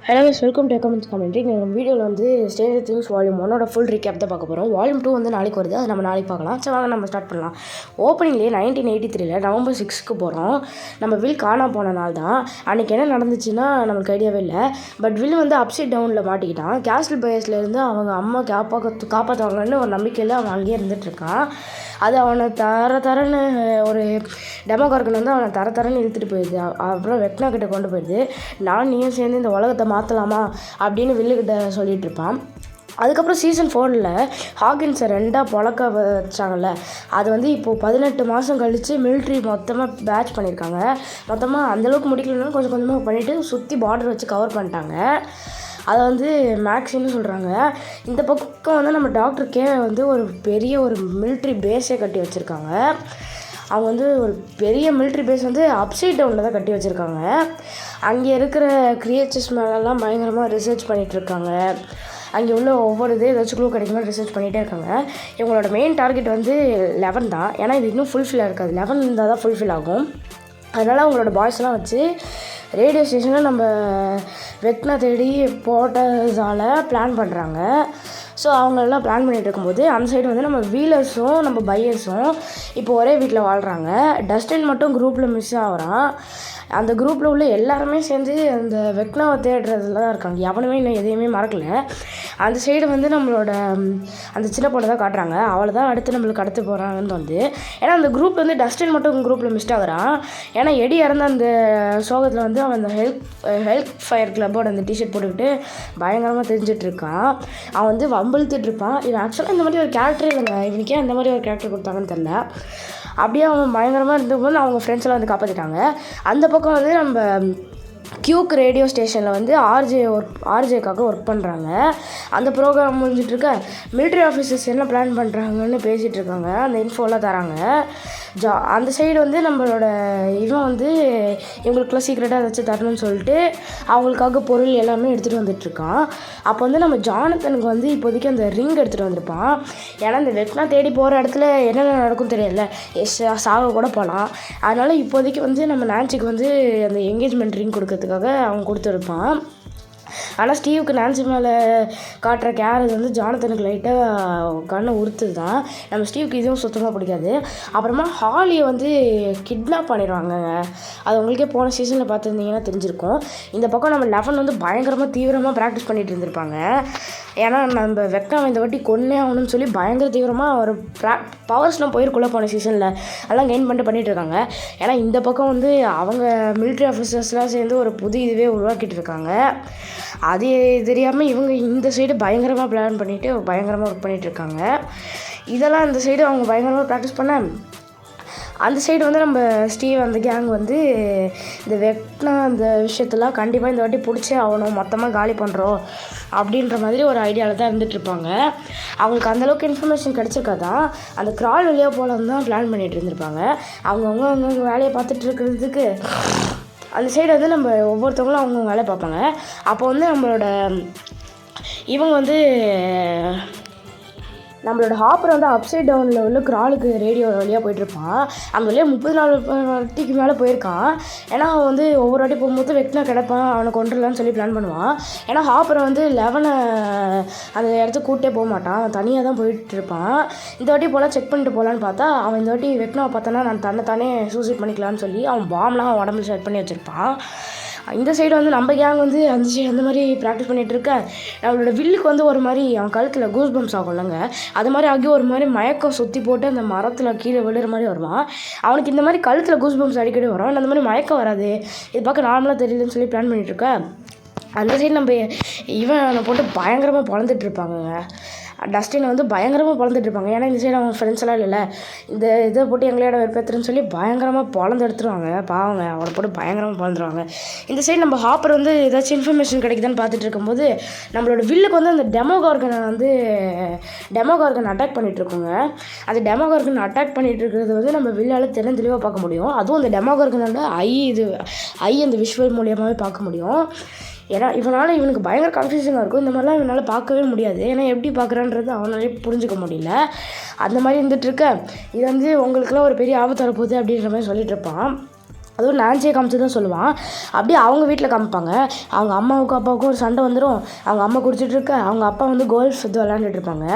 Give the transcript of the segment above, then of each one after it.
Hello guys, welcome to comments commentary. நீங்கள் வீடியோவில் வந்து Stranger things volume 1 full recap தான் பார்க்க போகிறோம். வால்யூம் 2 வந்து நாளைக்கு வருது, அது நம்ம நாளைக்கு பார்க்கலாம். சரி வாங்க நம்ம ஸ்டார்ட் பண்ணலாம். ஓப்பனிங்லேயே 1983 நவம்பர் 6க்கு போகிறோம். நம்ம வில் காணா போன நாள் தான். அன்றைக்கி என்ன நடந்துச்சுன்னா நம்மளுக்கு ஐடியாவே இல்லை. பட் வில் வந்து அப்சைட் டவுனில் மாட்டிக்கிட்டான். கேஸ்டல் பயஸ்லேருந்து அவங்க அம்மா காப்பாற்றுவாங்கன்னு ஒரு நம்பிக்கையில் அவன் அங்கேயே இருந்துகிட்ருக்கான். அது அவனை தரன்னு ஒரு டெமோகார்கன் வந்து அவனை தரன்னு இழுத்துட்டு போயிடுது. அப்புறம் வெக்னா கிட்ட கொண்டு போயிடுது. நீயும் சேர்ந்து இந்த உலகத்தை மாற்றலாமா அப்படின்னு வில்லுக்கிட்ட சொல்லிகிட்டு இருப்பான். அதுக்கப்புறம் சீசன் 4 ஹாகின்ஸை 2 பொழக்க வச்சாங்கல்ல, அது வந்து இப்போது 18 மாதம் கழித்து மிலிட்ரி மொத்தமாக பேட்ச் பண்ணியிருக்காங்க. மொத்தமாக அந்தளவுக்கு முடிக்கலனாலும் கொஞ்சம் கொஞ்சமாக பண்ணிவிட்டு சுற்றி பார்டர் வச்சு கவர் பண்ணிட்டாங்க. அதை வந்து மேக்ஸின்னு சொல்கிறாங்க. இந்த பக்கம் வந்து நம்ம டாக்டர் கே வந்து ஒரு பெரிய ஒரு மிலிட்ரி பேஸே கட்டி வச்சுருக்காங்க. அவங்க வந்து ஒரு பெரிய மிலிட்ரி பேஸ் வந்து அப்சைட் டவுனில் தான் கட்டி வச்சுருக்காங்க. அங்கே இருக்கிற கிரியேச்சர்ஸ் மேலெல்லாம் பயங்கரமாக ரிசர்ச் பண்ணிகிட்ருக்காங்க. அங்கே உள்ள ஒவ்வொரு ஏதாச்சும் க்ளூ கிடைக்குமா ரிசர்ச் பண்ணிகிட்டே இருக்காங்க. இவங்களோட மெயின் டார்கெட் வந்து 11 தான். ஏன்னா இது இன்னும் ஃபுல்ஃபில் இருக்காது. 11 இருந்தால் தான் ஃபுல்ஃபில் ஆகும். அதனால் அவங்களோட பாய்ஸ்லாம் வச்சு ரேடியோ ஸ்டேஷனில் நம்ம வெக்னா தேடி போட்டதால் பிளான் பண்ணுறாங்க. ஸோ அவங்களெல்லாம் பிளான் பண்ணிகிட்டு இருக்கும்போது அந்த சைடு வந்து நம்ம வீலர்ஸும் நம்ம பையர்ஸும் இப்போ ஒரே வீட்டில் வாழ்கிறாங்க. டஸ்டின் மட்டும் குரூப்பில் மிஸ் ஆகிறான். அந்த குரூப்பில் உள்ள எல்லாருமே சேர்ந்து அந்த வெக்னாவை தேடுறதுல தான் இருக்காங்க. எவனுமே இன்னும் எதையுமே மறக்கலை. அந்த சைடு வந்து நம்மளோட அந்த சின்ன பொண்ணை தான் காட்டுறாங்க. அவளை தான் அடுத்து நம்மளுக்கு கடத்து போகிறாங்கன்னு வந்து. ஏன்னா அந்த குரூப் வந்து டஸ்டின் மட்டும் குரூப்பில் மிஸ்ட் ஆகிறான். ஏன்னா எடி இறந்த அந்த சோகத்தில் வந்து அவன் அந்த ஹெல்ப் ஃபயர் கிளப்போட அந்த டிஷர்ட் போட்டுக்கிட்டு பயங்கரமாக தெரிஞ்சிட்டு இருக்கான். அவன் வந்து வம்பிழுத்துட்டு இருப்பான். இவன் ஆக்சுவலாக இந்த மாதிரி ஒரு கேரக்டர் இல்லைங்க. இவனுக்கே அந்த மாதிரி ஒரு கேரக்டர் கொடுத்தாங்கன்னு தெரில. அப்படியே அவன் பயங்கரமாக இருந்தபோது அவங்க ஃப்ரெண்ட்ஸ்லாம் வந்து காப்பாற்றிட்டாங்க. அந்த பக்கம் வந்து நம்ம கியூக் ரேடியோ ஸ்டேஷனில் வந்து ஆர்ஜேக்காக ஒர்க் பண்ணுறாங்க. அந்த ப்ரோக்ராம் முடிஞ்சிட்ருக்க மிலிட்ரி ஆஃபீஸர்ஸ் என்ன பிளான் பண்ணுறாங்கன்னு பேசிகிட்டு இருக்காங்க. அந்த இன்ஃபோலாம் தராங்க. அந்த சைடு வந்து நம்மளோட இவன் வந்து இவங்களுக்குலாம் சீக்ரெட்டாக ஏதாச்சும் தரணும்னு சொல்லிட்டு அவங்களுக்காக பொருள் எல்லாமே எடுத்துகிட்டு வந்துட்டுருக்கான். அப்போ வந்து நம்ம ஜானத்தனுக்கு வந்து இப்போதைக்கு அந்த ரிங் எடுத்துகிட்டு வந்திருப்பான். ஏன்னா இந்த வெக்னா தேடி போகிற இடத்துல என்னென்ன நடக்கும் தெரியல, சாக கூட போகலாம். அதனால் இப்போதைக்கு வந்து நம்ம நான்சிக்கு வந்து அந்த என்கேஜ்மெண்ட் ரிங் கொடுக்கறதுக்காக அவன் கொடுத்துருப்பான். ஆனால் ஸ்டீவுக்கு நான்சி மேலே காட்டுற கேரேஜ் வந்து ஜானத்தனுக்கு லைட்டாக கண்ணை உறுத்துது தான். நம்ம ஸ்டீவுக்கு இதுவும் சுத்தமாக பிடிக்காது. அப்புறமா ஹாலியை வந்து கிட்னாப் பண்ணிடுவாங்க. அது உங்களுக்கே போன சீசனில் பார்த்துருந்தீங்கன்னா தெரிஞ்சிருக்கும். இந்த பக்கம் நம்ம 11 வந்து பயங்கரமாக தீவிரமாக ப்ராக்டிஸ் பண்ணிகிட்டு இருந்திருப்பாங்க. ஏன்னா நம்ம வெக்னாவை இந்த வாட்டி கொன்னே ஆகணும்னு சொல்லி பயங்கர தீவிரமாக ஒரு பவர்ஸ்லாம் போயிருக்குள்ள போன சீசனில் அதெல்லாம் கெயின் பண்ணிட்டு இருக்காங்க. ஏன்னா இந்த பக்கம் வந்து அவங்க மிலிட்ரி ஆஃபீஸர்ஸ்லாம் சேர்ந்து ஒரு புது இதுவே உருவாக்கிட்டு இருக்காங்க. அது தெரியாமல் இவங்க இந்த சைடு பயங்கரமாக பிளான் பண்ணிவிட்டு பயங்கரமாக ஒர்க் பண்ணிகிட்ருக்காங்க. இதெல்லாம் இந்த சைடு அவங்க பயங்கரமாக ப்ராக்டிஸ் பண்ண அந்த சைடு வந்து நம்ம ஸ்டீவ் அந்த கேங் வந்து இந்த வெக்னா அந்த விஷயத்தெல்லாம் கண்டிப்பாக இந்த வாட்டி பிடிச்சே ஆகணும், மொத்தமாக காலி பண்ணுறோம் அப்படின்ற மாதிரி ஒரு ஐடியாவில் தான் இருந்துகிட்ருப்பாங்க. அவங்களுக்கு அந்தளவுக்கு இன்ஃபர்மேஷன் கிடச்சிருக்காதான். அந்த கிரால் வழியாக போகலான்னு தான் பிளான் பண்ணிகிட்டு இருந்திருப்பாங்க. அவங்கவுங்க வேலையை பார்த்துட்டு இருக்கிறதுக்கு அந்த சைடு வந்து நம்ம ஒவ்வொருத்தவங்களும் அவங்கவுங்க வேலையை பார்ப்பாங்க. அப்போ வந்து இவங்க வந்து நம்மளோட ஹாப்பர் வந்து அப்சைட் டவுனில் உள்ள கிராலுக்கு ரேடியோ வழியாக போயிட்டுருப்பான். அந்த வழியாக 34 வாட்டிக்கு மேலே போயிருக்கான். ஏன்னா அவன் வந்து ஒவ்வொரு வாட்டி போகும்போது வெக்னா கிடப்பான், அவனை கொண்டுடலான்னு சொல்லி பிளான் பண்ணுவான். ஏன்னா ஹாப்பரை வந்து 11 அந்த இடத்துக்கு கூட்டே போக மாட்டான், அவன் தனியாக தான் போயிட்டுருப்பான். இந்த வாட்டி போல் செக் பண்ணிட்டு போகலான்னு பார்த்தா அவன் இந்த வாட்டி வெக்னாவை பார்த்தானா நான் தன்னைத்தானே சூசைட் பண்ணிக்கலான்னு சொல்லி அவன் பாம்லாம் அவன் உடம்புல செட் பண்ணி வச்சுருப்பான். இந்த சைடு வந்து நம்ம கேங் வந்து அந்த மாதிரி ப்ராக்டிஸ் பண்ணிகிட்டு இருக்க நம்மளோட வில்லுக்கு வந்து ஒரு மாதிரி அவன் கழுத்தில் கூஸ் பம்ப்ஸ் ஆகும்லங்க, அது மாதிரி ஆகி ஒரு மாதிரி மயக்கம் சுற்றி போட்டு அந்த மரத்தில் கீழே விழுற மாதிரி வருவான். அவனுக்கு இந்த மாதிரி கழுத்தில் கூஸ் பம்ப்ஸ் அடிக்கடி வரும். அந்த மாதிரி மயக்கம் வராது, இது பார்க்க நார்மலாக தெரியலன்னு சொல்லி பிளான் பண்ணிகிட்ருக்க அந்த சைடு நம்ம இவனை போட்டு பயங்கரமாக பொழந்துட்டு இருப்பாங்க. டஸ்டினை வந்து பயங்கரமாக பொழந்துட்டுருப்பாங்க. ஏன்னா இந்த சைடு அவங்க ஃப்ரெண்ட்ஸ் எல்லாம் இல்லைல்ல, இந்த இதை போட்டு எங்களையோட வெறுப்பேற்றுன்னு சொல்லி பயங்கரமாக பொழந்து எடுத்துருவாங்க. பாவங்க, அவனை போட்டு பயங்கரமாக பொழந்துருவாங்க. இந்த சைடு நம்ம ஹாப்பர் வந்து ஏதாச்சும் இன்ஃபர்மேஷன் கிடைக்குதான்னு பார்த்துட்டு இருக்கும்போது நம்மளோட வில்லுக்கு வந்து அந்த டெமோகார்கன் அட்டாக் பண்ணிகிட்ருக்கோங்க. அந்த டெமோகார்கன் அட்டாக் பண்ணிகிட்டு இருக்கிறது வந்து நம்ம வில்லால் தெளிவாக பார்க்க முடியும். அதுவும் அந்த டெமோகார்கனோட ஐ அந்த விஷுவல் மூலியமாகவே பார்க்க முடியும். ஏன்னா இவனுக்கு பயங்கர கன்ஃபியூஷனாக இருக்கும். இந்த மாதிரிலாம் இவனால் பார்க்கவே முடியாது. ஏன்னா எப்படி பார்க்குறான்றது அவனாலே புரிஞ்சிக்க முடியல. அந்த மாதிரி இருந்துகிட்ருக்க இது வந்து உங்களுக்குலாம் ஒரு பெரிய ஆபத்து வரப்போகுது அப்படின்ற மாதிரி சொல்லிகிட்டு இருப்பான். அதுவும் நான்சியை காமிச்சு தான் சொல்லுவான். அப்படியே அவங்க வீட்டில் காமிப்பாங்க. அவங்க அம்மாவுக்கும் அப்பாவுக்கும் ஒரு சண்டை வந்துடும். அவங்க அம்மா குடிச்சிட்டு இருக்க, அவங்க அப்பா வந்து கோல்ஃப் விளையாண்டுட்டு இருப்பாங்க.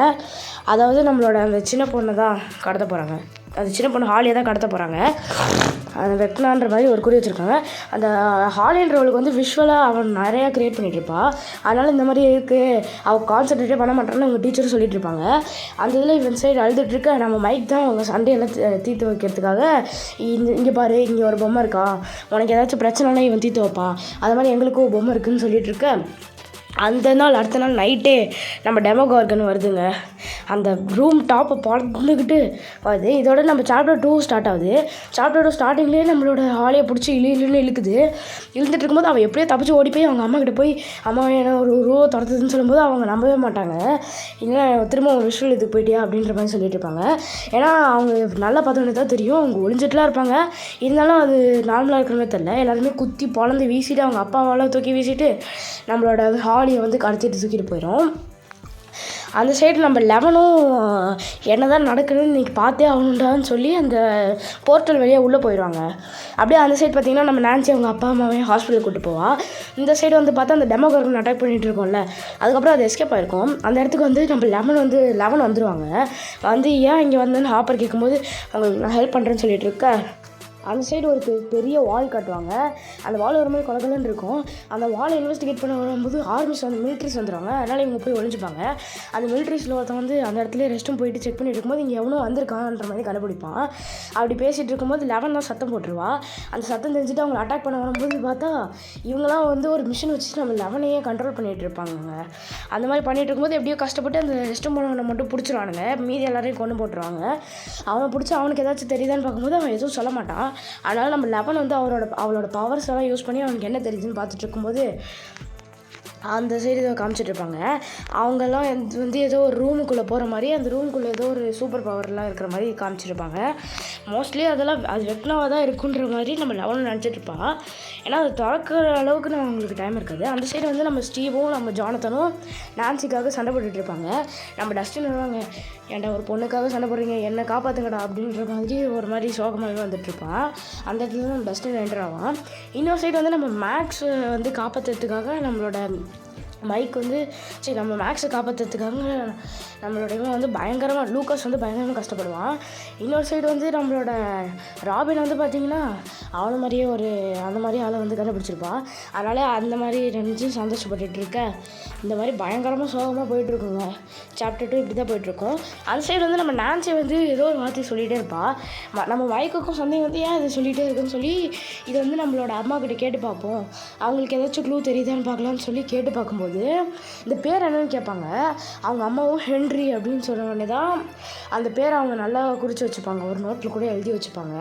அதாவது நம்மளோட அந்த சின்ன பொண்ணை தான் கடத்த போகிறாங்க. அது சின்ன பொண்ணு ஹாலியை தான் கடத்த போகிறாங்க. அந்த வெக்னான்ற மாதிரி ஒரு குறி வச்சுருக்காங்க. அந்த ஹாலின்றவளுக்கு வந்து விஷுவலாக அவன் நிறையா க்ரியேட் பண்ணிகிட்ருப்பா. அதனால் இந்த மாதிரி இருக்குது, அவள் கான்சன்ட்ரேட்டே பண்ண மாட்டான்னு அவங்க டீச்சரும் சொல்லிட்டு இருப்பாங்க. அந்த இதில் இவன் சைடு அழுதுட்டுருக்க, நம்ம மைக் தான் அவங்க சண்டையெல்லாம் தீர்த்து வைக்கிறதுக்காக இங்கே பாரு, இங்கே ஒரு பொம்மை இருக்கா, உனக்கு ஏதாச்சும் பிரச்சனைனா இவன் தீர்த்து வைப்பான், அது மாதிரி எங்களுக்கும் பொம்மை இருக்குதுன்னு சொல்லிட்டு இருக்க. அந்த நாள் அடுத்த நாள் நைட்டே நம்ம டெமோகார்கன் வருதுங்க. அந்த ரூம் டாப்பை பறந்துக்கிட்டு வருது. இதோட நம்ம சாப்டர் 2 ஸ்டார்ட் ஆகுது. சாப்டர் 2 ஸ்டார்டிங்லேயே நம்மளோட ஹாலியை பிடிச்சி இழுன்னு இழுக்குது. இழுந்துட்டு இருக்கும்போது அவள் எப்படியோ தப்பிச்சு ஓடி போய் அவங்க அம்மா கிட்ட போய், அம்மா என்ன ஒரு ரூ துரத்துதுன்னு சொல்லும்போது அவங்க நம்பவே மாட்டாங்க. இல்லை திரும்ப ஒரு விஷயம் இதுக்கு போயிட்டியா அப்படின்ற மாதிரி சொல்லிட்டு இருப்பாங்க. ஏன்னா அவங்க நல்லா பார்த்தோன்னே தான் தெரியும், அவங்க ஒளிஞ்சிட்டுலாம் இருப்பாங்க. இருந்தாலும் அது நார்மலாக இருக்கிற மாதிரி தெரியல. எல்லாருமே குத்தி பொழந்து வீசிட்டு அவங்க அப்பாவால் தூக்கி வீசிட்டு நம்மளோட ஹாலியை வந்து கடத்திட்டு தூக்கிட்டு போயிடும். அந்த சைடு நம்ம 11ம் என்ன தான் நடக்குதுன்னு இன்றைக்கி பார்த்தே ஆகணுண்டான்னு சொல்லி அந்த போர்ட்டல் வழியாக உள்ளே போயிடுவாங்க. அப்படியே அந்த சைடு பார்த்திங்கன்னா நம்ம நான்சி அவங்க அப்பா அம்மாவையும் ஹாஸ்பிட்டல் கூப்பிட்டு போவா. இந்த சைடு வந்து பார்த்தா அந்த டெமோகார்கன் அட்டாக் பண்ணிகிட்டு இருக்கோம்ல, அதுக்கப்புறம் அது எஸ்கேப் ஆகிருக்கும். அந்த இடத்துக்கு வந்து நம்ம 11 வந்துடுவாங்க. வந்து ஏன் இங்கே வந்தேன்னு ஹாப்பர் கேட்கும்போது அவங்களுக்கு நான் ஹெல்ப் பண்ணுறேன்னு சொல்லிட்டு இருக்க. அந்த சைடு ஒரு பெரிய வால் காட்டுவாங்க. அந்த வால் ஒரு மாதிரி கொலகலன்னு இருக்கும். அந்த வாலை இன்வெஸ்டிகேட் பண்ண வரும்போது ஆர்மிஸ் வந்து மிலிட்ரிஸ் வந்துடுவாங்க. அதனால் இவங்க போய் ஒழிஞ்சுப்பாங்க. அந்த மிலிட்ரிஸில் ஒருத்தன் வந்து அந்த இடத்துல ரெஸ்ட்டும் போயிட்டு செக் பண்ணிட்டு இருக்கும்போது இங்கே எவனோ வந்திருக்கான்ற மாதிரி கண்டுபிடிப்பான். அப்படி பேசிகிட்டு இருக்கும்போது 11 தான் சத்தம் போட்டுருவா. அந்த சத்தம் தெரிஞ்சுட்டு அவங்களை அட்டாக் பண்ண வரும்போது பார்த்தா இவங்களாம் வந்து ஒரு மிஷின் வச்சுட்டு நம்ம 11ஐயே கண்ட்ரோல் பண்ணிகிட்டு இருப்பாங்க. அந்த மாதிரி பண்ணிகிட்டு இருக்கும்போது எப்படியோ கஷ்டப்பட்டு அந்த ரெஸ்ட்டும் போனவனை மட்டும் பிடிச்சிருவானுங்க. மீதி எல்லாரையும் கொண்டு போட்டுருவாங்க. அவனை பிடிச்சி அவனுக்கு ஏதாச்சும் தெரியுதான்னு பார்க்கும்போது அவன் எதுவும் சொல்ல மாட்டான். அதனால் நம்ம 11 வந்து அவளோட பவர்ஸ் எல்லாம் யூஸ் பண்ணி அவனுக்கு என்ன தெரியுதுன்னு பார்த்துட்டு இருக்கும்போது அந்த சைடு இதை காமிச்சிட்ருப்பாங்க. அவங்கெல்லாம் வந்து ஏதோ ஒரு ரூமுக்குள்ளே போகிற மாதிரி, அந்த ரூமுக்குள்ளே ஏதோ ஒரு சூப்பர் பவர்லாம் இருக்கிற மாதிரி காமிச்சிருப்பாங்க. மோஸ்ட்லி அதெல்லாம் அது வெக்னாவாக தான் இருக்குன்ற மாதிரி நம்ம 11 நினச்சிட்ருப்பா. ஏன்னா அது திறக்கிற அளவுக்கு நம்ம அவங்களுக்கு டைம் இருக்காது. அந்த சைடு வந்து நம்ம ஸ்டீவும் நம்ம ஜானத்தனும் நான்சிக்காக சண்டை போட்டுட்ருப்பாங்க. நம்ம டஸ்டின் வருவாங்க, ஏன்டா ஒரு பொண்ணுக்காக சண்டை போடுறீங்க, என்னை காப்பாற்றுங்கடா அப்படின்ற மாதிரி ஒரு மாதிரி சோகமாகவே வந்துட்டுருப்பான். அந்த இடத்துல நம்ம டஸ்டின் என்டர் ஆவான். இன்னொரு சைடு வந்து நம்ம மேக்ஸ் வந்து காப்பாற்றுறதுக்காக நம்மளோட மைக் வந்து நம்ம மேக்ஸை காப்பாற்றுறதுக்காக நம்மளோட இவன் வந்து பயங்கரமாக லூக்காஸ் வந்து பயங்கரமாக கஷ்டப்படுவான். இன்னொரு சைடு வந்து நம்மளோட ராபின் வந்து பார்த்திங்கன்னா அவனை மாதிரியே அந்த மாதிரி ஆளை வந்து கண்டுபிடிச்சிருப்பான். அதனால் அந்த மாதிரி நினச்சி சந்தோஷப்பட்டுட்டு இருக்க. இந்த மாதிரி பயங்கரமாக சோகமாக போயிட்டுருக்குங்க. சாப்டர் 2 இப்படி தான் போயிட்டுருக்கோம். அந்த சைடு வந்து நம்ம நான்சி வந்து ஏதோ ஒரு வார்த்தை சொல்லிகிட்டே இருப்பாள். நம்ம மைக்குக்கும் சந்தேகம் வந்து ஏன் இதை சொல்லிகிட்டே இருக்குன்னு சொல்லி இதை வந்து நம்மளோட அம்மாக்கிட்ட கேட்டு பார்ப்போம், அவங்களுக்கு ஏதாச்சும் க்ளூ தெரியுதான்னு பார்க்கலான்னு சொல்லி கேட்டு பார்க்கும்போது இந்த பேர் என்னன்னு கேட்பாங்க. அவங்க அம்மாவும் ஹென்ரி அப்படின்னு சொன்ன உடனே தான் அந்த பேரை அவங்க நல்லா குறித்து வச்சுப்பாங்க. ஒரு நோட்டில் கூட எழுதி வச்சுப்பாங்க.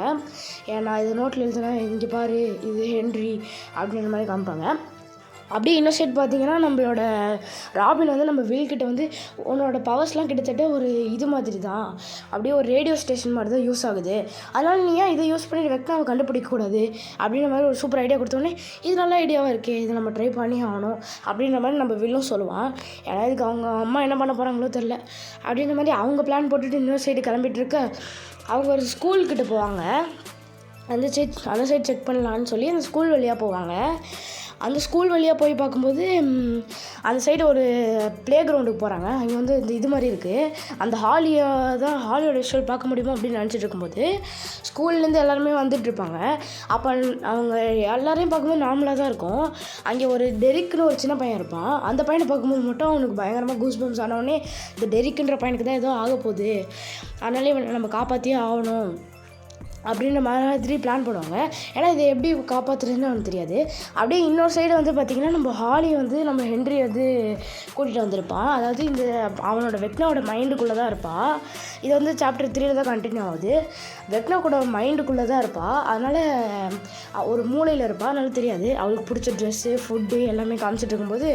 ஏன்னா இது நோட்டில் எழுதுனா இங்கே பாரு இது ஹென்ரி அப்படின்ற மாதிரி காமிப்பாங்க. அப்படியே இன்னொரு சைட் பார்த்திங்கன்னா நம்மளோட ராபின் வந்து நம்ம வீல்கிட்ட வந்து உன்னோட பவர்ஸ்லாம் கிட்டத்தட்ட ஒரு இது மாதிரி தான், அப்படியே ஒரு ரேடியோ ஸ்டேஷன் மாதிரி தான் யூஸ் ஆகுது, அதனால் நீ ஏன் இதை யூஸ் பண்ணி வெக்னாவை கண்டுபிடிக்கக்கூடாது அப்படின்ற மாதிரி ஒரு சூப்பர் ஐடியா கொடுத்தோடனே இது நல்ல ஐடியாவாக இருக்கே, இதை நம்ம ட்ரை பண்ணி ஆகணும் அப்படின்ற மாதிரி நம்ம வில்லும் சொல்லுவான். ஏன்னா இதுக்கு அவங்க அம்மா என்ன பண்ண போகிறாங்களோ தெரில அப்படின்ற மாதிரி அவங்க பிளான் போட்டுட்டு இன்னொரு சைடு கிளம்பிட்டு இருக்க. அவங்க ஒரு ஸ்கூல்கிட்ட போவாங்க. அந்த சைட் செக் பண்ணலான்னு சொல்லி அந்த ஸ்கூல் வழியாக போவாங்க. அந்த ஸ்கூல் வழியாக போய் பார்க்கும்போது அந்த சைடு ஒரு ப்ளே கிரவுண்டுக்கு போகிறாங்க. அங்கே வந்து இது மாதிரி இருக்குது. அந்த ஹாலியோட விஷுவல் பார்க்க முடியுமா அப்படின்னு நினச்சிட்டு இருக்கும்போது ஸ்கூல்லேருந்து எல்லாருமே வந்துட்டுருப்பாங்க. அப்போ அவங்க எல்லாரையும் பார்க்கும்போது நார்மலாக தான் இருக்கும். அங்கே ஒரு டெரிக்குன்னு ஒரு சின்ன பையன் இருப்பான். அந்த பையனை பார்க்கும்போது மட்டும் அவனுக்கு பயங்கரமாக கூஸ் பம்ப்ஸ் ஆனவுடனே இந்த டெரிக்குன்ற பையனுக்கு தான் ஏதோ ஆக போகுது, அதனாலே நம்ம காப்பாற்றியே ஆகணும் அப்படின்ற மாதிரி பிளான் பண்ணுவாங்க. ஏன்னா இதை எப்படி காப்பாற்றுறதுன்னு அவனுக்கு தெரியாது. அப்படியே இன்னொரு சைடு வந்து பார்த்திங்கன்னா நம்ம ஹாலி வந்து நம்ம ஹென்ரி வந்து கூட்டிகிட்டு வந்திருப்பான். அதாவது இந்த அவனோட வெக்னாவோட மைண்டுக்குள்ளே தான் இருப்பாள். இது வந்து சாப்டர் 3 தான் கண்டினியூ ஆகுது. வெக்னா கூட மைண்டுக்குள்ளே தான் இருப்பாள். அதனால் ஒரு மூலையில் இருப்பாள், அதனால தெரியாது. அவளுக்கு பிடிச்ச ட்ரெஸ்ஸு ஃபுட்டு எல்லாமே காமிச்சிட்டு இருக்கும்போது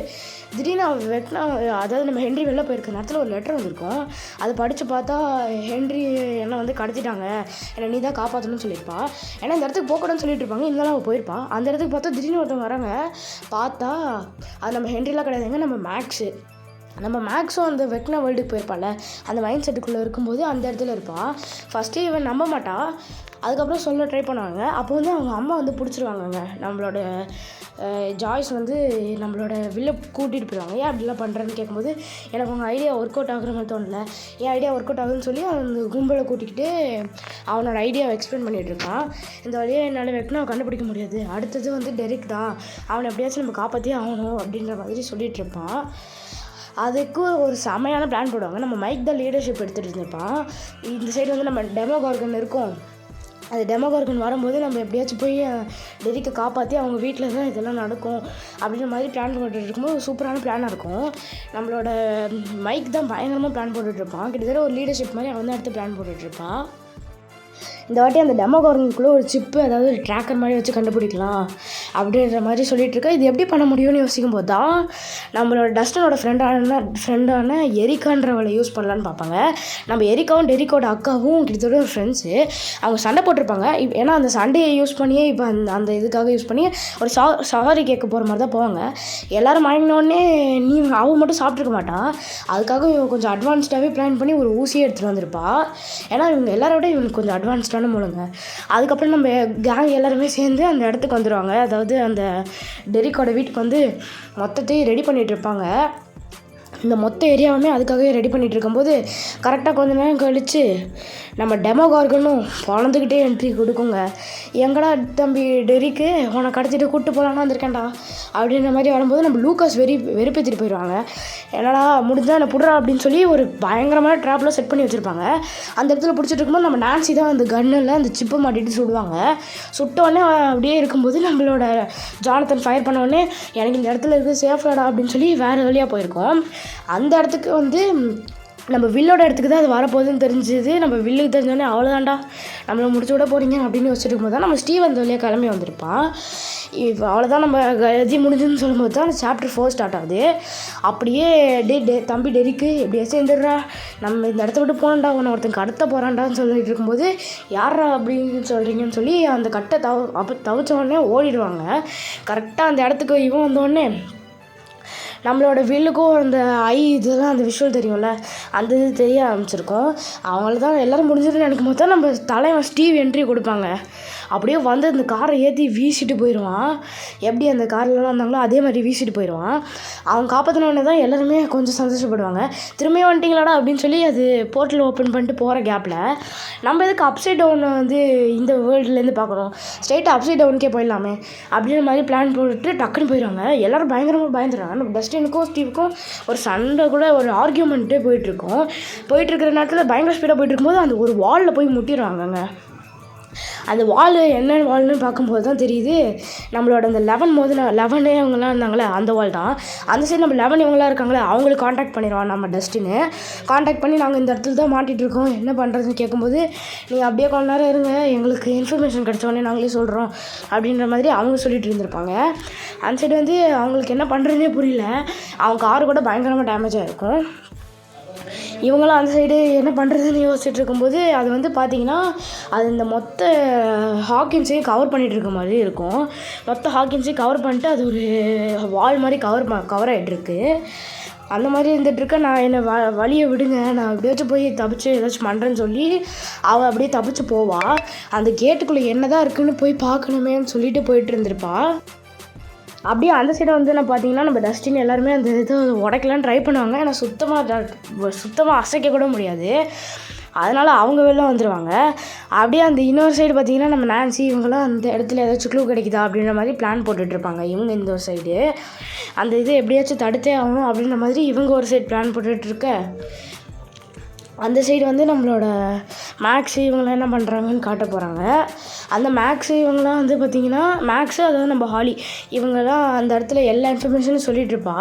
திடீர்னு வெக்னா அதாவது நம்ம ஹென்ரி வெளில போயிருக்க நேரத்தில் ஒரு லெட்டர் வந்திருக்கும். அதை படித்து பார்த்தா ஹென்ரி என்னை வந்து கடத்திட்டாங்க, என்னை நீ தான் காப்பாற்றணும்னு சொல்லியிருப்பா. ஏன்னா இந்த இடத்துக்கு போகக்கூடாதுன்னு சொல்லிட்டு இருப்பாங்க, இருந்தாலும் அவள் போயிருப்பா. அந்த இடத்துக்கு பார்த்தா திடீர்னு ஒருத்தவங்க வராங்க. பார்த்தா அது நம்ம ஹென்ரிலாம் கிடையாதுங்க, நம்ம மேக்ஸு. நம்ம மேக்ஸும் அந்த வெக்னா வேர்ல்டுக்கு போயிருப்பாள், அந்த மைண்ட் செட்டுக்குள்ளே இருக்கும்போது அந்த இடத்துல இருப்பாள். ஃபஸ்ட்டு இவன் நம்ப மாட்டாள், அதுக்கப்புறம் சொல்ல ட்ரை பண்ணுவாங்க. அப்போ வந்து அவங்க அம்மா வந்து பிடிச்சிருவாங்கங்க. நம்மளோட ஜாய்ஸ் வந்து நம்மளோட கூட்டிகிட்டு போயிடுவாங்க. ஏன் அப்படிலாம் பண்ணுறேன்னு கேட்கும்போது, எனக்கு உங்கள் ஐடியா ஒர்க் அவுட் ஆகுற மாதிரி தோணல, என் ஐடியா ஒர்க் அவுட் ஆகுதுன்னு சொல்லி அந்த கும்பலை கூட்டிக்கிட்டு அவனோட ஐடியாவை எக்ஸ்பிளைன் பண்ணிகிட்டு இருக்கான். இந்த வழியாக என்னால் வெக்னாவை கண்டுபிடிக்க முடியாது, அடுத்தது வந்து டெரிக் தான், அவனை எப்படியாச்சும் நம்ம காப்பாற்றியே ஆகணும் அப்படின்ற மாதிரி சொல்லிகிட்டு இருப்பான். அதுக்கு ஒரு செமையான பிளான் போடுவாங்க. நம்ம மைக் தான் லீடர்ஷிப் எடுத்துகிட்டு இருந்திருப்பான். இந்த சைடு வந்து நம்ம டெமோகார்கன் இருக்கும். அது டெமோகார்கன் வரும்போது நம்ம எப்படியாச்சும் போய் டெரிக்கை காப்பாற்றி அவங்க வீட்டில் தான் இதெல்லாம் நடக்கும் அப்படின்ற மாதிரி பிளான் போட்டுட்டு இருக்கும்போது சூப்பரான பிளானாக இருக்கும். நம்மளோட மைக் தான் பயங்கரமாக பிளான் போட்டுட்ருப்பான். கிட்டத்தட்ட ஒரு லீடர்ஷிப் மாதிரி அவன் தான் எடுத்து பிளான் போட்டுட்ருப்பான். இந்த வாட்டி அந்த டெமோகார்கனுக்குள்ளே ஒரு சிப்பு, அதாவது ஒரு ட்ராக்கர் மாதிரி வச்சு கண்டுபிடிக்கலாம் அப்படின்ற மாதிரி சொல்லிகிட்ருக்கா. இது எப்படி பண்ண முடியும்னு யோசிக்கும் போது தான் நம்மளோட டஸ்டனோட ஃப்ரெண்டான எரிக்கான்றவளை யூஸ் பண்ணலான்னு பார்ப்பாங்க. நம்ம எரிக்காவும் டெரிக்கோட அக்காவும் கிட்டத்தட்ட ஒரு ஃப்ரெண்ட்ஸு. அவங்க சண்டை போட்டிருப்பாங்க. ஏன்னா அந்த சண்டையை யூஸ் பண்ணியே இப்போ அந்த இதுக்காக யூஸ் பண்ணி ஒரு சாரி கேட்க போகிற மாதிரி தான் போவாங்க. எல்லோரும் மயங்கினோடனே அவன் மட்டும் சாப்பிட்ருக்க மாட்டான். அதுக்காக இவன் கொஞ்சம் அட்வான்ஸ்டாகவே பிளான் பண்ணி ஒரு ஊசியே எடுத்துகிட்டு வந்திருப்பா. ஏன்னா இவங்க எல்லாரோட இவனுக்கு கொஞ்சம் அட்வான்ஸ்டான மூலங்க. அதுக்கப்புறம் நம்ம கேங் எல்லாருமே சேர்ந்து அந்த இடத்துக்கு வந்துடுவாங்க. அதாவது அந்த டெரிக்கோட வீட்டுக்கு வந்து மொத்தத்தையும் ரெடி பண்ணிகிட்டு இருப்பாங்க. இந்த மொத்த ஏரியாவுமே அதுக்காகவே ரெடி பண்ணிகிட்டு இருக்கும்போது கரெக்டாக கொஞ்ச நேரம் கழித்து நம்ம டெமோகார்கனும் பிறந்துக்கிட்டே என்ட்ரி கொடுக்குங்க. எங்கடா தம்பி டெரிக்கு, உன்னை கடத்திட்டு கூப்பிட்டு போகலான்னு வந்திருக்கேன்டா அப்படின்ற மாதிரி வரும்போது நம்ம லூக்காஸ் வெறுப்பேற்றிட்டு போயிடுவாங்க. என்னடா முடிஞ்சால் என்னை புடுறா அப்படின்னு சொல்லி ஒரு பயங்கரமான ட்ராப்பில் செட் பண்ணி வச்சுருப்பாங்க. அந்த இடத்துல பிடிச்சிட்டு இருக்கும்போது நம்ம நான்சி தான் அந்த கன்னில் அந்த சிப்பை மாட்டிட்டு சுடுவாங்க. சுட்டோடனே அப்படியே இருக்கும்போது நம்மளோட ஜானத்தன் ஃபயர் பண்ணோடனே எனக்கு இந்த இடத்துல இருக்குது சேஃப்டாடா அப்படின்னு சொல்லி வேறு வழியாக போயிருக்கோம். அந்த இடத்துக்கு வந்து நம்ம வில்லோட இடத்துக்கு தான் அது வரப்போகுதுன்னு தெரிஞ்சுது. நம்ம வில்லுக்கு தெரிஞ்சோடனே அவ்வளோதான்டா நம்மளை முடிச்சு விட போகிறீங்க அப்படின்னு வச்சுருக்கும் போது தான் நம்ம ஸ்டீவ் அந்த வழியாக கிளம்பி வந்திருப்பான். இப்போ அவ்வளோதான் நம்ம கதி முடிஞ்சுன்னு சொல்லும்போது தான் சாப்டர் 4 ஸ்டார்ட் ஆகுது. அப்படியே தம்பி டெரிக்கு எப்படியாச்சும் எழுந்துடுறா, நம்ம இந்த இடத்த விட்டு போகணுண்டா, உன்னை ஒருத்தன் கடத்த போகிறான்டான்னு சொல்லிட்டு இருக்கும்போது யாரா அப்படின்னு சொல்கிறீங்கன்னு சொல்லி அந்த கட்டை தவிச்ச உடனே ஓடிடுவாங்க. கரெக்டாக அந்த இடத்துக்கு இவன் வந்தோடனே நம்மளோட வில்லுக்கும் அந்த இதெல்லாம் அந்த விஷுவல் தெரியும்ல, அந்த இது தெரிய ஆரம்பிச்சிருக்கோம். அவங்கள தான் எல்லோரும் முடிஞ்சதுன்னு நினைக்கும் போது தான் நம்ம தலைவன் ஸ்டீவ் என்ட்ரி கொடுப்பாங்க. அப்படியே வந்து அந்த காரை ஏற்றி வீசிட்டு போயிடுவான். எப்படி அந்த கார்லலாம் வந்தாங்களோ அதே மாதிரி வீசிட்டு போயிடுவான். அவன் காப்பாற்றினோடனே தான் எல்லாருமே கொஞ்சம் சந்தோஷப்படுவாங்க. திரும்பியும் வந்துட்டிங்களாடா அப்படின்னு சொல்லி அது போர்ட்டல் ஓப்பன் பண்ணிட்டு போகிற கேப்பில் நம்ம எதுக்கு அப்சைட் டவுனை வந்து இந்த வேர்ல்டுலேருந்து பார்க்குறோம், ஸ்ட்ரெயிட்டாக அப்சைட் டவுனுக்கே போயிடலாமே அப்படின்ற மாதிரி பிளான் போட்டு டக்குன்னு போயிடுவாங்க. எல்லோரும் பயங்கரமாக பயந்துடுறாங்க. நம்ம டஸ்டினுக்கும் ஸ்டீவுக்கும் ஒரு சண்டை கூட ஒரு ஆர்கியூமெண்ட்டே போயிட்டுருக்கோம். போயிட்டுருக்கிற நேரத்தில் பயங்கர ஸ்பீடாக போயிட்டுருக்கும்போது அந்த ஒரு வாலில் போய் முட்டிடுவாங்கங்க. அந்த வால் என்ன வால்னு பார்க்கும்போது தான் தெரியுது நம்மளோட அந்த 11 இவங்கெல்லாம் இருந்தாங்களே அந்த வால் தான். அந்த சைடு நம்ம 11 இவங்களாம் இருக்காங்களே அவங்களுக்கு காண்டாக்ட் பண்ணிடுவான் நம்ம டஸ்டின்னு. காண்டாக்ட் பண்ணி நாங்கள் இந்த இடத்துல தான் மாட்டிகிட்ருக்கோம், என்ன பண்ணுறதுன்னு கேட்கும்போது நீங்கள் அப்படியே கொஞ்ச நேரம் இருங்க, எங்களுக்கு இன்ஃபர்மேஷன் கிடச்சோடனே நாங்களே சொல்கிறோம் அப்படின்ற மாதிரி அவங்க சொல்லிட்டு இருந்திருப்பாங்க. அந்த சைடு வந்து அவங்களுக்கு என்ன பண்ணுறதுனே புரியல. அவங்க காரு கூட பயங்கரமாக டேமேஜாக இருக்கும். இவங்களாம் அந்த சைடு என்ன பண்ணுறதுன்னு யோசிச்சுட்டு இருக்கும்போது அது வந்து பார்த்திங்கன்னா அது இந்த மொத்த ஹாக்கின்ஸையும் கவர் பண்ணிகிட்டு இருக்க மாதிரி இருக்கும். மொத்த ஹாக்கின்ஸையும் கவர் பண்ணிட்டு அது ஒரு வால் மாதிரி கவர் ஆகிட்டுருக்கு. அந்த மாதிரி இருந்துகிட்ருக்க நான் என்னை வழியை விடுங்க, நான் எப்படியாச்சும் போய் தப்பிச்சு ஏதாச்சும் பண்ணுறேன்னு சொல்லி அவள் அப்படியே தப்பிச்சு போவாள். அந்த கேட்டுக்குள்ளே என்ன தான் இருக்குதுன்னு போய் பார்க்கணுமேன்னு சொல்லிட்டு போயிட்டு இருந்திருப்பாள். அப்படியே அந்த சைடை வந்து நான் பார்த்தீங்கன்னா நம்ம டஸ்டின் எல்லாருமே அந்த இதை உடைக்கலான்னு ட்ரை பண்ணுவாங்க. ஏன்னா சுத்தமாக அசைக்க கூட முடியாது. அதனால் அவங்க வெளில வந்துடுவாங்க. அப்படியே அந்த இன்னொரு சைடு பார்த்திங்கன்னா நம்ம நான்சி இவங்களாம் அந்த இடத்துல ஏதாச்சும் க்ளூ கிடைக்குதா அப்படின்ற மாதிரி பிளான் போட்டுட்ருப்பாங்க. இவங்க இந்த ஒரு சைடு அந்த இதை எப்படியாச்சும் தடுத்தே ஆகணும் அப்படின்ற மாதிரி இவங்க ஒரு சைடு பிளான் போட்டுட்ருக்க, அந்த சைடு வந்து நம்மளோட மேக்ஸு இவங்களாம் என்ன பண்ணுறாங்கன்னு காட்ட போகிறாங்க. அந்த மேக்ஸு இவங்களாம் வந்து பார்த்திங்கன்னா மேக்ஸு அதாவது நம்ம ஹாலி இவங்கெல்லாம் அந்த இடத்துல எல்லா இன்ஃபர்மேஷனும் சொல்லிகிட்ருப்பா.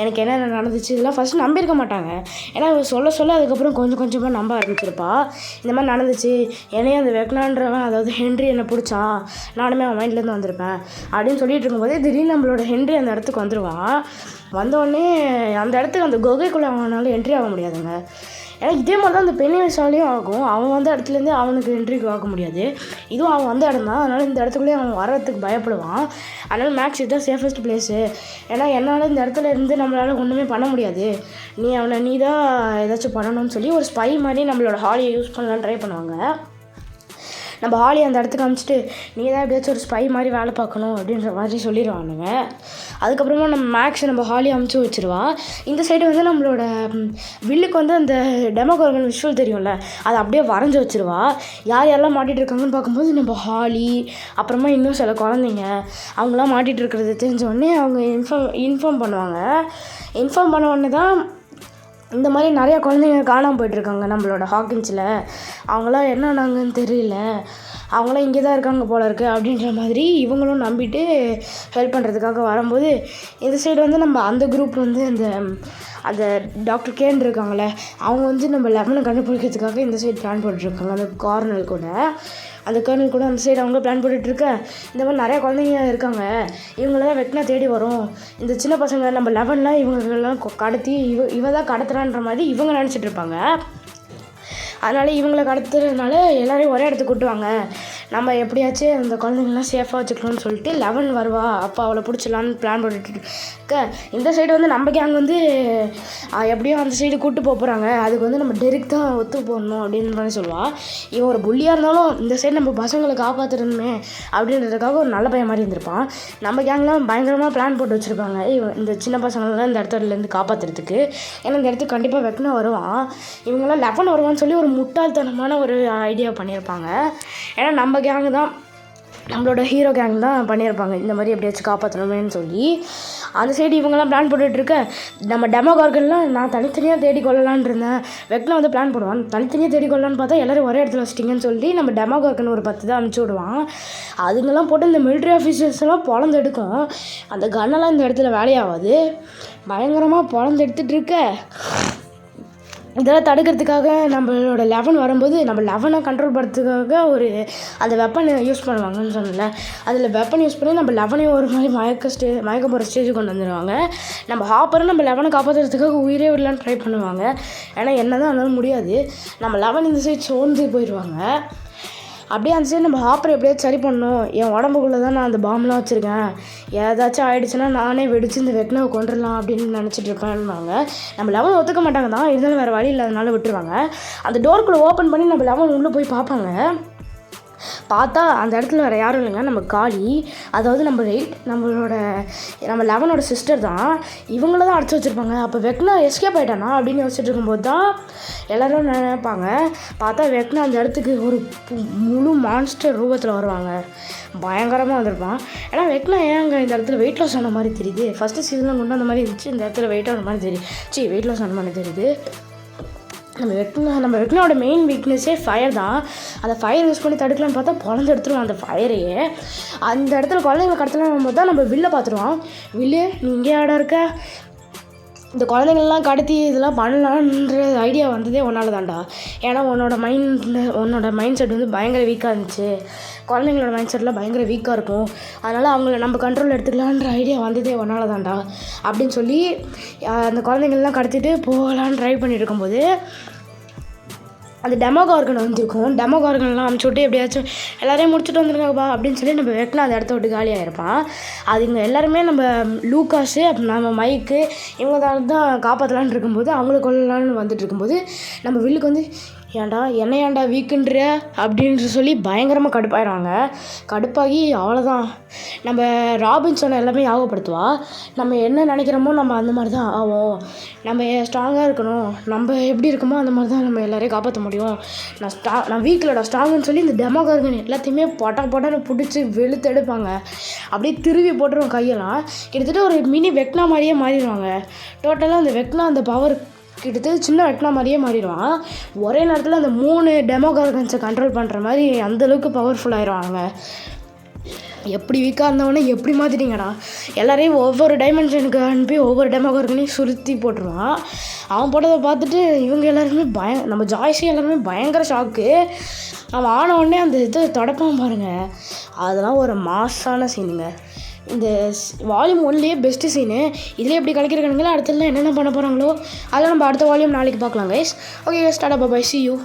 எனக்கு என்னென்ன நடந்துச்சு இதெல்லாம் ஃபஸ்ட்டு நம்பியிருக்க மாட்டாங்க. ஏன்னா சொல்ல அதுக்கப்புறம் கொஞ்சம் கொஞ்சமாக நம்ப ஆரம்பிச்சிருப்பா. இந்த மாதிரி நடந்துச்சு, என்னையும் அந்த வெக்னான்றவன் அதாவது ஹென்ரி என்னை பிடிச்சான், நானுமே அவன் மைண்ட்லேருந்து வந்திருப்பேன் அப்படின்னு சொல்லிட்டு இருக்கும்போதே திடீர்னு நம்மளோட ஹென்ரி அந்த இடத்துக்கு வந்துடுவான். வந்தோடனே அந்த இடத்துக்கு அந்த குகைக்குள்ளே அவனால என்ட்ரி ஆக முடியாதுங்க. ஏன்னா இதே மாதிரி தான் அந்த பென்னிவைஸாலையும் ஆகும். அவன் வந்த இடத்துலேருந்து அவனுக்கு என்ட்ரிக்கு ஆக முடியாது. இதுவும் அவன் வந்த இடம் தான். அதனால் இந்த இடத்துக்குள்ளேயே அவன் வர்றதுக்கு பயப்படுவான். அதனால் மேக்ஸ் இதுதான் சேஃபஸ்ட் பிளேஸு. ஏன்னா என்னால் இந்த இடத்துல இருந்து நம்மளால் ஒன்றுமே பண்ண முடியாது, நீ தான் ஏதாச்சும் பண்ணணும்னு சொல்லி ஒரு ஸ்பை மாதிரி நம்மளோட ஹாலியை யூஸ் பண்ணலான்னு ட்ரை பண்ணுவாங்க. நம்ம ஹாலி அந்த இடத்துக்கு அனுப்பிச்சிட்டு நீ தான் எப்படியாச்சும் ஒரு ஸ்பை மாதிரி வேலை பார்க்கணும் அப்படின்ற மாதிரி சொல்லிடுவானுங்க. அதுக்கப்புறமா நம்ம மேக்ஸ் நம்ம ஹாலி அமுச்சு வச்சுருவா. இந்த சைடு வந்து நம்மளோட வில்லுக்கு வந்து அந்த டெமோகார்கன் விஷுவல் தெரியும்ல, அதை அப்படியே வரைஞ்சி வச்சுருவா. யாரெல்லாம் மாட்டிகிட்டு இருக்காங்கன்னு பார்க்கும்போது நம்ம ஹாலி, அப்புறமா இன்னும் சில குழந்தைங்க அவங்களாம் மாட்டிகிட்டு இருக்கிறது தெரிஞ்ச உடனே அவங்க இன்ஃபார்ம் பண்ணுவாங்க. இன்ஃபார்ம் பண்ண உடனே தான் இந்த மாதிரி நிறையா குழந்தைங்க காணாமல் போய்ட்டுருக்காங்க நம்மளோட ஹாக்கின்ஸில். அவங்களாம் என்ன ஆனாங்கன்னு தெரியல, அவங்களாம் இங்கே தான் இருக்காங்க போல இருக்குது அப்படின்ற மாதிரி இவங்களும் நம்பிட்டு ஹெல்ப் பண்ணுறதுக்காக வரும்போது, இந்த சைடு வந்து நம்ம அந்த குரூப் வந்து அந்த டாக்டர் கேன் இருக்காங்களே, அவங்க வந்து நம்ம 11 கண்டுபிடிக்கிறதுக்காக இந்த சைடு பிளான் போட்டுட்ருக்காங்க. அந்த கர்னல் கூட அந்த சைடு அவங்க பிளான் போட்டுட்ருக்க. இந்த மாதிரி நிறையா குழந்தைங்க இருக்காங்க, இவங்களெல்லாம் வெக்னா தேடி வரும். இந்த சின்ன பசங்க நம்ம 11 இவங்களெல்லாம் கடத்தி இவ தான் கடத்துறான்ற மாதிரி இவங்க நினச்சிட்டு இருப்பாங்க. அதனால் இவங்களை கடத்துறதுனால எல்லோரையும் ஒரே இடத்துக்கு கூட்டுவாங்க. நம்ம எப்படியாச்சும் அந்த குழந்தைங்களாம் சேஃபாக வச்சுக்கணும்னு சொல்லிட்டு 11 வருவா, அப்போ அவளை பிடிச்சிடலான்னு பிளான் போட்டுட்டு இருக்க. இந்த சைடு வந்து நம்ம கேங் வந்து எப்படியும் அந்த சைடு கூப்பிட்டு போகிறாங்க. அதுக்கு வந்து நம்ம டெரிக் தான் ஒத்து போடணும் அப்படின்னு மாதிரி சொல்லுவாள். இவன் ஒரு புள்ளியாக இருந்தாலும் இந்த சைடு நம்ம பசங்களை காப்பாற்றணுமே அப்படின்றதுக்காக ஒரு நல்ல பையன் மாதிரி இருந்திருப்பான். நம்ம கேங்லாம் பயங்கரமாக பிளான் போட்டு வச்சுருப்பாங்க இந்த சின்ன பசங்களெலாம் இந்த இடத்துலேருந்து காப்பாற்றுறதுக்கு. ஏன்னா இந்த இடத்துக்கு கண்டிப்பாக வெக்னா வருவான். இவங்களாம் 11 வருவான்னு சொல்லி ஒரு முட்டாள்தனமான ஒரு ஐடியா பண்ணியிருப்பாங்க. ஏன்னா நம்ம கேங்கு தான், நம்மளோட ஹீரோ கேங் தான் பண்ணியிருப்பாங்க இந்த மாதிரி எப்படியாச்சும் காப்பாற்றணுமேன்னு சொல்லி. அந்த சைடு இவங்கெல்லாம் பிளான் போட்டுட்ருக்க. நம்ம டெமோகார்கன்லாம் நான் தனித்தனியாக தேடி கொள்ளலான்னு இருந்தேன். வெக்னா வந்து பிளான் போடுவான், தனித்தனியாக தேடி கொள்ளலான்னு பார்த்தா எல்லோரும் ஒரே இடத்துல வச்சிட்டிங்கன்னு சொல்லி நம்ம டெமோகார்கன் ஒரு 10 தான் அனுப்பிச்சி விடுவான். அதுங்கெல்லாம் போட்டு இந்த மிலிட்ரி ஆஃபீஸர்ஸ்லாம் பொழந்தெடுக்கும். அந்த கன்னெல்லாம் இந்த இடத்துல வேலையாகாது, பயங்கரமாக பொழந்தெடுத்துட்டு இருக்க. இதெல்லாம் தடுக்கிறதுக்காக நம்மளோட 11 வரும்போது நம்ம 11 கண்ட்ரோல் பண்ணுறதுக்காக ஒரு அந்த வெப்பன் யூஸ் பண்ணுவாங்கன்னு சொன்னல, அதில் வெப்பன் யூஸ் பண்ணி நம்ம 11 ஒரு மாதிரி மயக்க போகிற ஸ்டேஜுக்கு கொண்டு வந்துடுவாங்க. நம்ம ஹாப்பரை நம்ம 11 காப்பாற்றுறதுக்காக உயிரே விடலான்னு ட்ரை பண்ணுவாங்க. ஏன்னா என்ன தான் இருந்தாலும் முடியாது, நம்ம 11 இந்த சைடு சோர்ந்து போயிடுவாங்க. அப்படியே அந்த சைடு நம்ம ஹாப்பரை எப்படியாச்சும் சரி பண்ணணும், என் உடம்புக்குள்ளே தான் நான் அந்த பாம்லாம் வச்சுருக்கேன், ஏதாச்சும் ஆகிடுச்சுன்னா நானே வெடிச்சு இந்த வெக்னாவை கொண்டுடலாம் அப்படின்னு நினச்சிட்டு இருப்பேன்னுவாங்க. நம்ம 11 ஒத்துக்க மாட்டாங்க தான், இருந்தாலும் வேறு வழி இல்லாதனால விட்டுருவாங்க. அந்த டோருக்குள்ளே ஓப்பன் பண்ணி நம்ம 11 உள்ளே போய் பார்ப்பாங்க. பார்த்தா அந்த இடத்துல வேறு யாரும் இல்லைங்க, நம்ம காளி, அதாவது நம்ம 11ஓட சிஸ்டர் தான். இவங்கள தான் அடைச்சி வச்சுருப்பாங்க. அப்போ வெக்னா எஸ்கேப் ஆகிட்டானா அப்படின்னு யோசிச்சுட்டு இருக்கும்போது தான் எல்லோரும் நினைப்பாங்க. பார்த்தா வெக்னா அந்த இடத்துக்கு ஒரு முழு மான்ஸ்டர் ரூபத்தில் வருவாங்க. பயங்கரமாக வந்திருப்பான். ஏன்னா வெக்னா ஏங்க இந்த இடத்துல வெயிட் லாஸ் ஆன மாதிரி தெரியுது, ஃபஸ்ட்டு சீசனில் கொண்டு அந்த மாதிரி இருந்துச்சு, இந்த இடத்துல வெயிட் ஆன மாதிரி தெரியுது, வெயிட் லாஸ் ஆன மாதிரி தெரியுது. நம்ம வெக்னாவோட மெயின் வீக்னஸே ஃபயர் தான். அந்த ஃபயர் யூஸ் பண்ணி தடுக்கலான்னு பார்த்தா பொழந்து எடுத்துருவோம் அந்த ஃபயரையே. அந்த இடத்துல குழந்தைங்களை கடத்தலாம் போது தான் நம்ம வில்லை பார்த்துருவோம். வில்லு நீ இங்கே இடம் இருக்க, இந்த குழந்தைங்கள்லாம் கடத்தி இதெல்லாம் பண்ணலான்ற ஐடியா வந்ததே ஒன்றால் தான்டா. ஏன்னா உன்னோட மைண்ட் செட் வந்து பயங்கர வீக்காக இருந்துச்சு, குழந்தைங்களோட மைண்ட் செட்டில் பயங்கர வீக்காக இருக்கும், அதனால் அவங்கள நம்ம கண்ட்ரோல் எடுத்துக்கலான்ற ஐடியா வந்ததே ஒன்றால் தான்டா அப்படின்னு சொல்லி அந்த குழந்தைங்கள்லாம் கடத்திட்டு போகலான்னு ட்ரை பண்ணிட்டு இருக்கும்போது அந்த டெமோகார்கன் வந்துருக்கும். டெமோகார்கன்லாம் அனுப்பிச்சி விட்டு எப்படியாச்சும் எல்லாரையும் முடிச்சுட்டு வந்துருங்கப்பா அப்படின்னு சொல்லி நம்ம வெக்னா அந்த இடத்த விட்டு காலியாக இருப்பான். அது இங்கே எல்லாருமே நம்ம லூக்காஸு நம்ம மைக்கு இவங்க தான் காப்பாற்றலான்னு இருக்கும்போது, அவங்கள கொள்ளலான்னு வந்துட்டு இருக்கும்போது நம்ம வில்லுக்கு வந்து ஏன்டா வீக்குன்ற அப்படின்னு சொல்லி பயங்கரமாக கடுப்பாயிடுவாங்க. கடுப்பாகி அவ்வளோதான், நம்ம ராபின்சனை எல்லாமே ஞாபகப்படுத்துவா. நம்ம என்ன நினைக்கிறோமோ நம்ம அந்த மாதிரி தான் ஆகும், நம்ம ஸ்ட்ராங்காக இருக்கணும், நம்ம எப்படி இருக்கோமோ அந்த மாதிரி தான் நம்ம எல்லோரையும் காப்பாற்ற முடியும், நான் வீக்கிலடா ஸ்ட்ராங்குன்னு சொல்லி இந்த டெமோகார்கன் எல்லாத்தையுமே பொட்டான்னு பிடிச்சி வெளுத்து எடுப்பாங்க. அப்படியே திருவி போட்டுருவோம் கையெல்லாம். கிட்டத்தட்ட ஒரு மினி வெக்னா மாதிரியே மாறிடுவாங்க. டோட்டலாக அந்த வெக்னா அந்த பவர் கிட்டத்தட்ட சின்ன வெக்னா மாதிரியே மாறிடுவான். ஒரே நேரத்தில் அந்த 3 டெமோகார்கன்ஸை கண்ட்ரோல் பண்ணுற மாதிரி அந்தளவுக்கு பவர்ஃபுல்லாகிடுவாங்க. எப்படி வீக்காக இருந்தவொடனே எப்படி மாற்றிட்டீங்கடா, எல்லாரையும் ஒவ்வொரு டைமென்ஷனுக்கு அனுப்பி ஒவ்வொரு டெமோகார்கனையும் சுருத்தி போட்டுருவான். அவன் போட்டதை பார்த்துட்டு இவங்க எல்லாருமே நம்ம ஜாய்ஸே எல்லாருமே பயங்கர ஷாக்கு. அவன் ஆன உடனே அந்த இதை தொடப்பான் பாருங்கள், அதெல்லாம் ஒரு மாஸான சீனுங்க. இந்த வால்யூம் 1லேயே பெஸ்ட்டு சீனு. இதில் எப்படி கலக்கிருக்கானுங்களோ அடுத்ததுலாம் என்னென்ன பண்ண போகிறாங்களோ அதெல்லாம் நம்ம அடுத்த வால்யூம் நாளைக்கு பார்க்கலாம் guys. Okay tata bye, see you.